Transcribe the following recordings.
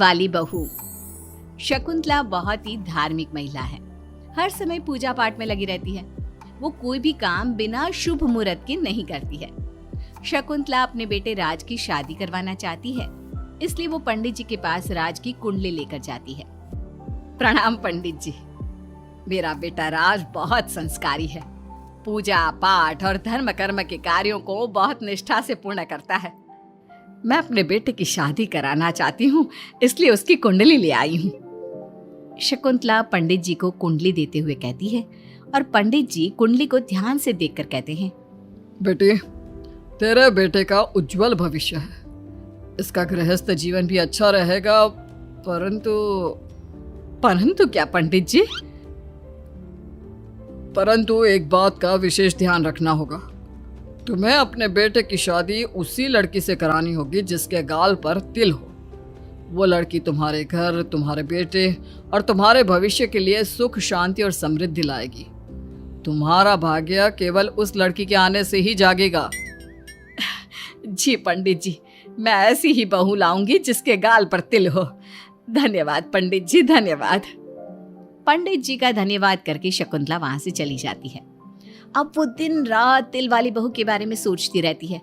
वाली बहू। शकुंतला बहुत ही धार्मिक महिला है। हर समय पूजा पाठ में लगी रहती है। वो कोई भी काम बिना शुभ मुहूर्त के नहीं करती है। शकुंतला अपने बेटे राज की शादी करवाना चाहती है, इसलिए वो पंडित जी के पास राज की कुंडली लेकर जाती है। प्रणाम पंडित जी, मेरा बेटा राज बहुत संस्कारी है। पूजा पाठ और धर्म कर्म के कार्यों को बहुत निष्ठा से पूर्ण करता है। मैं अपने बेटे की शादी कराना चाहती हूँ, इसलिए उसकी कुंडली ले आई हूँ। शकुंतला पंडित जी को कुंडली देते हुए कहती है और पंडित जी कुंडली को ध्यान से देखकर कहते हैं, बेटे, तेरे बेटे का उज्जवल भविष्य है। इसका गृहस्थ जीवन भी अच्छा रहेगा, परंतु क्या पंडित जी? परंतु एक बात का विशेष ध्यान रखना होगा। तुम्हें अपने बेटे की शादी उसी लड़की से करानी होगी जिसके गाल पर तिल हो। वो लड़की तुम्हारे घर, तुम्हारे बेटे और तुम्हारे भविष्य के लिए सुख, शांति और समृद्धि लाएगी। तुम्हारा भाग्य केवल उस लड़की के आने से ही जागेगा। जी पंडित जी, मैं ऐसी ही बहू लाऊंगी जिसके गाल पर तिल हो। धन्यवाद पंडित जी, धन्यवाद। पंडित जी का धन्यवाद करके शकुंतला वहां से चली जाती है। अब वो दिन रात तिल वाली बहू के बारे में सोचती रहती है।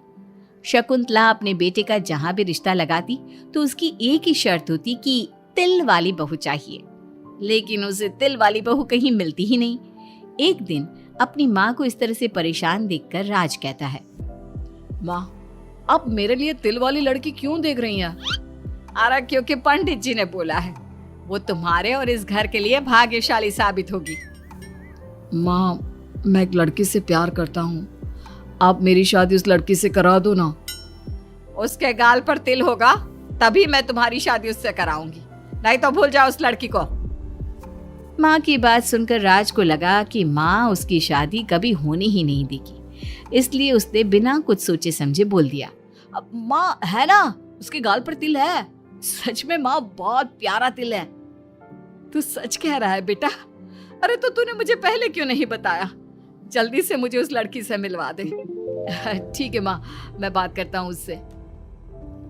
शकुंतला अपने बेटे का जहां भी रिश्ता लगाती तो उसकी एक ही शर्त होती कि तिल वाली बहू चाहिए, लेकिन उसे तिल वाली बहू कहीं मिलती ही नहीं। एक दिन अपनी माँ को इस तरह से परेशान देखकर राज कहता है, माँ, आप मेरे लिए तिल वाली लड़की क्यों देख रही हैं? अरे क्योंकि पंडित जी ने बोला है, वो तुम्हारे और इस घर के लिए भाग्यशाली साबित होगी। माँ, मैं एक लड़की से प्यार करता हूँ। आप मेरी शादी उस लड़की से करा दो ना। उसके गाल पर तिल होगा तभी मैं तुम्हारी शादी उससे कराऊंगी, नहीं तो भूल जाओ उस लड़की को। माँ की बात सुनकर राज को लगा कि माँ उसकी शादी कभी होने ही नहीं देगी, इसलिए उसने बिना कुछ सोचे समझे बोल दिया, अब माँ, है ना, उसके गाल पर तिल है। सच में माँ, बहुत प्यारा तिल है। तू सच कह रहा है बेटा? अरे तो तूने मुझे पहले क्यों नहीं बताया? जल्दी से मुझे उस लड़की से मिलवा दे। ठीक है माँ, मैं बात करता हूँ उससे।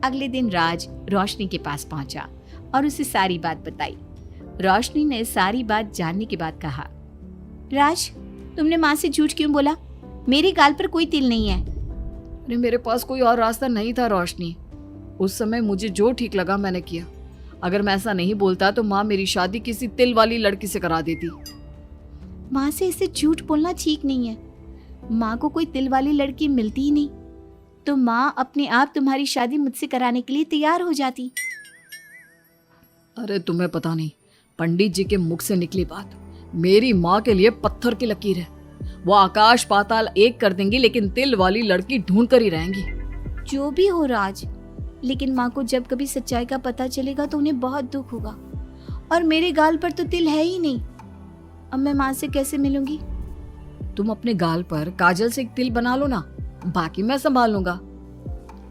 अगले दिन राज रोशनी के पास पहुंचा और उसे सारी बात बताई। रोशनी ने सारी बात जानने के बाद कहा, राज, तुमने माँ से झूठ क्यों बोला? मेरे गाल पर कोई तिल नहीं है। अरे मेरे पास कोई और रास्ता नहीं था रोशनी। उस समय मुझे जो ठीक लगा मैंने किया। अगर मैं ऐसा नहीं बोलता तो माँ मेरी शादी किसी तिल वाली लड़की से करा देती। माँ से इसे झूठ बोलना ठीक नहीं है। माँ को कोई तिल वाली लड़की मिलती ही नहीं, तो माँ अपने आप तुम्हारी शादी मुझसे कराने के लिए तैयार हो जाती। अरे तुम्हें पता नहीं, पंडित जी के मुख से निकली बात मेरी माँ के लिए पत्थर की लकीर है। वो आकाश पाताल एक कर देंगी, लेकिन तिल वाली लड़की ढूंढ कर ही रहेंगी। जो भी हो राज, लेकिन माँ को जब कभी सच्चाई का पता चलेगा तो उन्हें बहुत दुख होगा। और मेरे गाल पर तो तिल है ही नहीं, अब मैं माँ से कैसे मिलूंगी? तुम अपने गाल पर काजल से एक तिल बना लो ना, बाकी मैं संभाल लूंगा।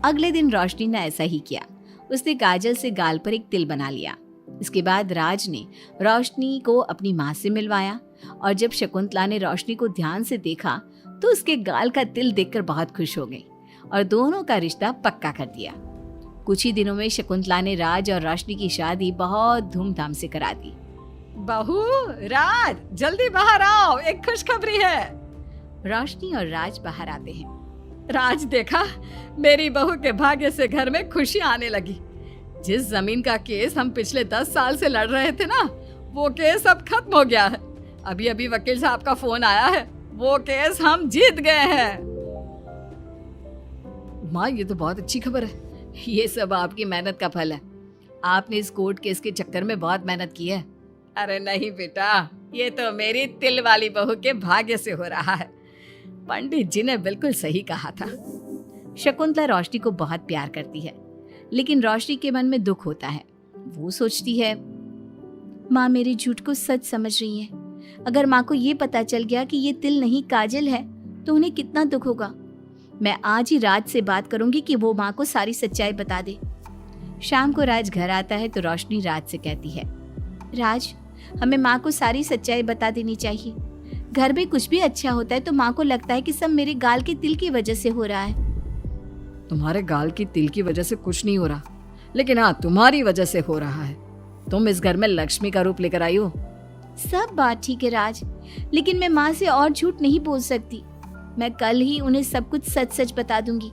अगले दिन रोशनी ने ऐसा ही किया। उसने काजल से गाल पर एक तिल बना लिया। इसके बाद राज ने रोशनी को अपनी माँ से मिलवाया, और जब शकुंतला ने रोशनी को ध्यान से देखा तो उसके गाल का तिल देखकर बहुत खुश हो गई और दोनों का रिश्ता पक्का कर दिया। कुछ ही दिनों में शकुंतला ने राज और रोशनी की शादी बहुत धूमधाम से करा दी। बहू, राज, जल्दी बाहर आओ, एक खुशखबरी है। रोशनी और राज बाहर आते हैं। राज, देखा, मेरी बहू के भाग्य से घर में खुशी आने लगी। जिस जमीन का केस हम पिछले 10 साल से लड़ रहे थे ना, वो केस अब खत्म हो गया है। अभी अभी वकील साहब का फोन आया है, वो केस हम जीत गए हैं। माँ, ये तो बहुत अच्छी खबर है। ये सब आपकी मेहनत का फल है। आपने इस कोर्ट केस के चक्कर में बहुत मेहनत की है। अरे नहीं बेटा, ये तो मेरी तिल वाली बहू के भाग्य से हो रहा है। पंडित जी ने बिल्कुल सही कहा था। शकुंतला रोशनी को बहुत प्यार करती है, लेकिन रोशनी के मन में दुख होता है। वो सोचती है, माँ मेरे झूठ को सच समझ रही है। अगर माँ को ये पता चल गया कि ये तिल नहीं काजल है तो उन्हें कितना दुख होगा। मैं आज ही राज से बात करूंगी कि वो माँ को सारी सच्चाई बता दे। शाम को राज घर आता है तो रोशनी राज से कहती है, राज, हमें माँ को सारी सच्चाई बता देनी चाहिए। घर में कुछ भी अच्छा होता है तो माँ को लगता है कि सब मेरे गाल के तिल की वजह से हो रहा है। तुम्हारे गाल की तिल की वजह से कुछ नहीं हो रहा। लेकिन हाँ, तुम्हारी वजह से हो रहा है। तुम इस घर में लक्ष्मी का रूप लेकर आई हो। सब बात ठीक है राज, लेकिन मैं माँ से और झूठ नहीं बोल सकती। मैं कल ही उन्हें सब कुछ सच सच बता दूंगी।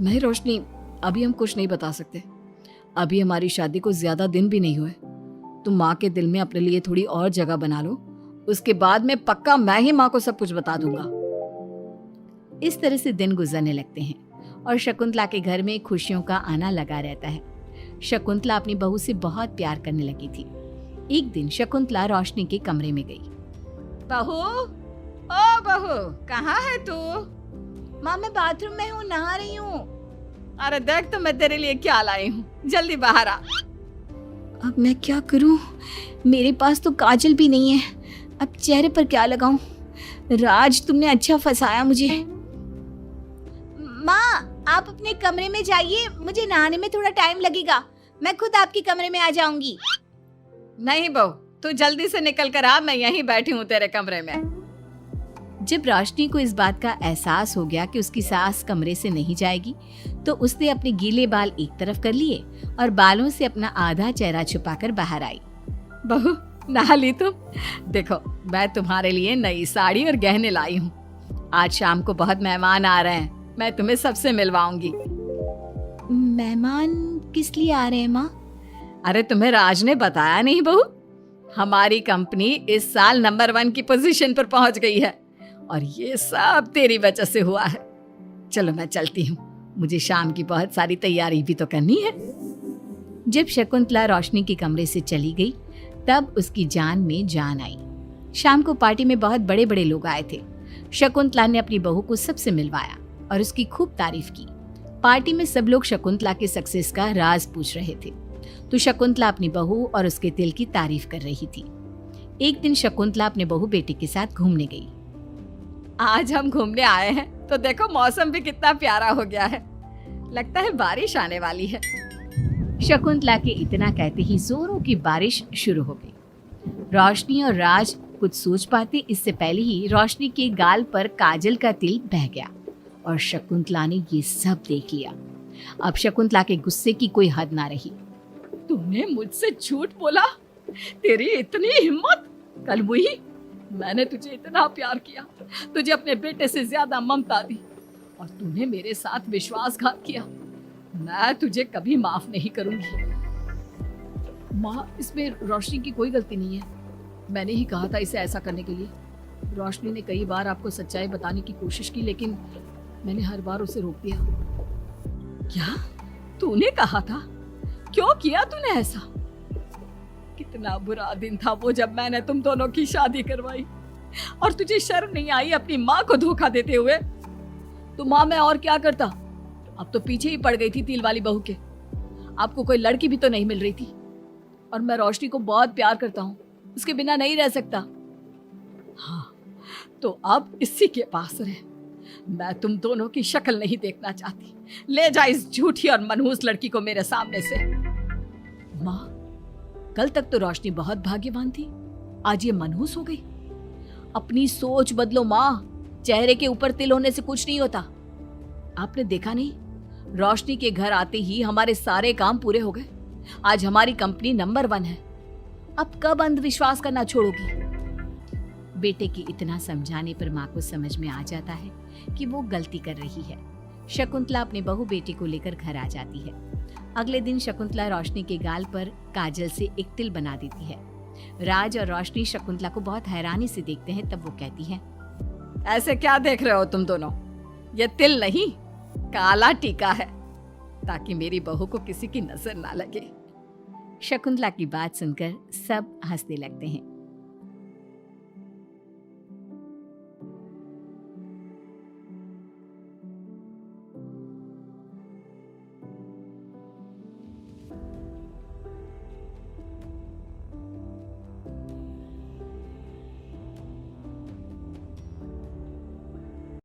नहीं रोशनी, अभी हम कुछ नहीं बता सकते। अभी हमारी शादी को ज्यादा दिन भी नहीं हुए। तुम माँ के दिल में अपने लिए थोड़ी और जगह बना लो, उसके बाद में पक्का मैं ही माँ को सब कुछ बता दूंगा। इस तरह से दिन गुजरने लगते हैं और शकुंतला के घर में खुशियों का आना लगा रहता है। शकुंतला अपनी बहू से बहुत प्यार करने लगी थी। एक दिन शकुंतला रोशनी के कमरे में गई। बहू, ओ बहू, कहाँ है तू? माँ मैं बाथरूम में हूँ, नहा रही हूँ। अरे देख तो मैं तेरे लिए क्या लाई हूँ, जल्दी बाहर आ। अब मैं क्या करूँ? मेरे पास तो काजल भी नहीं है, अब चेहरे पर क्या लगाऊं? राज तुमने अच्छा फंसाया मुझे। माँ आप अपने कमरे में जाइए, मुझे नहाने में थोड़ा टाइम लगेगा, मैं खुद आपके कमरे में आ जाऊंगी। नहीं बहू, तू जल्दी से निकल कर आ, मैं यहीं बैठी हूँ तेरे कमरे में। जब रोशनी को इस बात का एहसास हो गया कि उसकी सास कमरे से नहीं जाएगी, तो उसने अपने गीले बाल एक तरफ कर लिए और बालों से अपना आधा चेहरा छुपाकर बाहर आई। बहू नहा ली तुम? देखो मैं तुम्हारे लिए नई साड़ी और गहने लाई हूँ। आज शाम को बहुत मेहमान आ रहे हैं, मैं तुम्हें सबसे मिलवाऊंगी। मेहमान किस लिए आ रहे हैं माँ? अरे तुम्हें राज ने बताया नहीं बहू? हमारी कंपनी इस साल नंबर 1 की पोजीशन पर पहुंच गई है और ये सब तेरी वजह से हुआ है। चलो मैं चलती हूँ, मुझे शाम की बहुत सारी तैयारी भी तो करनी है। जब शकुंतला रोशनी के कमरे से चली गई, तब उसकी जान में जान आई। शाम को पार्टी में बहुत बड़े बड़े लोग आए थे। शकुंतला ने अपनी बहू को सबसे मिलवाया और उसकी खूब तारीफ की। पार्टी में सब लोग शकुंतला के सक्सेस का राज पूछ रहे थे, तो शकुंतला अपनी बहू और उसके दिल की तारीफ कर रही थी। एक दिन शकुंतला अपने बहू बेटे के साथ घूमने गई। आज हम घूमने आए हैं तो देखो मौसम भी कितना प्यारा हो गया है, लगता है बारिश आने वाली है। शकुंतला के इतना कहते ही जोरों की बारिश शुरू हो गई। रोशनी और राज कुछ सोच पाते इससे पहले ही रोशनी के गाल पर काजल का तिल बह गया और शकुंतला ने ये सब देख लिया। अब शकुंतला के गुस्से की कोई हद ना रही। तूने मुझसे झूठ बोला? तेरी इतनी हिम्मत? कल वही मैंने तुझे इतना प्यार किया, तुझे अपने बेटे से ज्यादा ममता दी और तूने मेरे साथ विश्वासघात किया। मैं तुझे कभी माफ नहीं करूंगी। माँ, इसमें रोशनी की कोई गलती नहीं है। मैंने ही कहा था इसे ऐसा करने के लिए। रोशनी ने कई बार आपको सच्चाई बताने की कोशिश की, लेकिन मैंने हर बार उसे रोक दिया। क्या तूने कहा था? क्यों किया तूने ऐसा? कितना बुरा दिन था वो जब मैंने तुम दोनों की शादी करवाई और तुझे शर्म नहीं आई अपनी माँ को धोखा देते हुए? तो माँ मैं और क्या करता? अब तो पीछे ही पड़ गई थी तिल वाली बहू के। आपको कोई लड़की भी तो नहीं मिल रही थी और मैं रोशनी को बहुत प्यार करता हूँ, उसके बिना नहीं रह सकता। हाँ तो अब इसी के पास रहे। मैं तुम दोनों की शक्ल नहीं देखना चाहती। ले जा इस झूठी और मनहूस लड़की को मेरे सामने से। माँ, कल तक तो रोशनी बहुत भाग्यवान थी, आज ये मनहूस हो गई। अपनी सोच बदलो माँ, चेहरे के ऊपर तिल होने से कुछ नहीं होता। आपने देखा नहीं, रोशनी के घर आते ही हमारे सारे काम पूरे हो गए। आज हमारी कंपनी नंबर 1 है। अब कब अंधविश्वास करना छोड़ोगी? बेटे के इतना समझाने पर माँ को समझ में आ जाता है कि वो गलती कर रही है। शकुंतला अपने बहू बेटी को लेकर घर आ जाती है। अगले दिन शकुंतला रोशनी के गाल पर काजल से एक तिल बना देती है। राज और रोशनी शकुंतला को बहुत हैरानी से देखते हैं। तब वो कहती है, ऐसे क्या देख रहे हो तुम दोनों? ये तिल नहीं, काला टीका है, ताकि मेरी बहू को किसी की नजर ना लगे। शकुंतला की बात सुनकर सब हंसने लगते हैं।